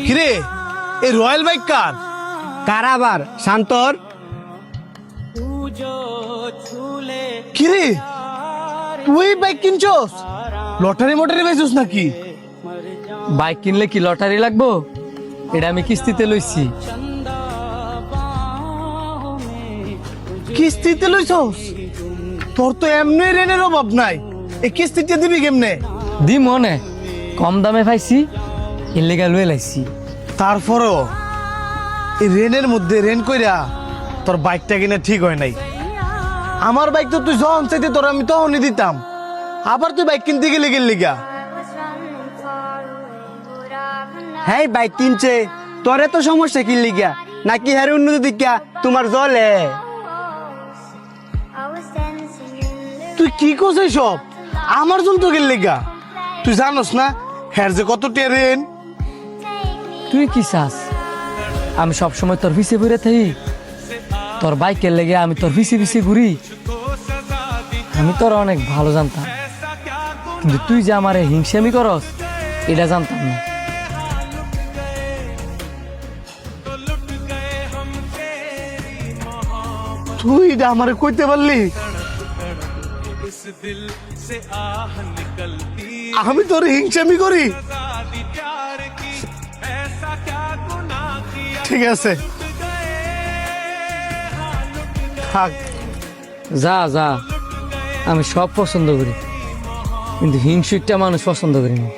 কিরে এই royal bike কার? কার আবার? শান্তর। কিরে তুই বাইক কিনছস? লটারি মোটারি বেচছস নাকি? বাইক কিনলে কি লটারি লাগবো? এটা আমি কিস্তিতে লইছি। কিস্তিতে লইছস? তোর তো এমনি রেনের অভাব নাই, এই কিস্তিতে দিবি কেমনে? দি মনে কম দামে পাইছি, এর লেগা লয়ে লাইছি। তারপরও এই রেনের মধ্যে রেন কইরা তোর বাইকটা কিনা ঠিক হয় নাই। আমার বাইক তো তুই যখন চাইতে তোর আমি তখনই দিতাম, আবার তুই বাইক কিনতে গেলে গা। হ্যাঁ বাইক কিনছে, তোর এত সমস্যা কি লিগা? নাকি হ্যার উন্নতি দিকা তোমার জলে? তুই কি করছিস সব? আমার জল তো গেলে গা। তুই জানোস না হ্যার যে কত রেন? তুই কি চাস আমি সবসময় তোর পিছে ঘুরে থাকি? তোর বাইকের লেগে আমি তোর পিছে পিছে ঘুরি? আমি তোর অনেক ভালো জানতাম, কিন্তু তুই যে আমার হিংসামি করস এটা জানতাম না। তুই এটা আমারে কইতে পারলি? আমি তোর হিংসামি করি? ঠিক আছে থাক। যা যা, আমি সব পছন্দ করি, কিন্তু হিংসুকটা মানুষ পছন্দ করি না।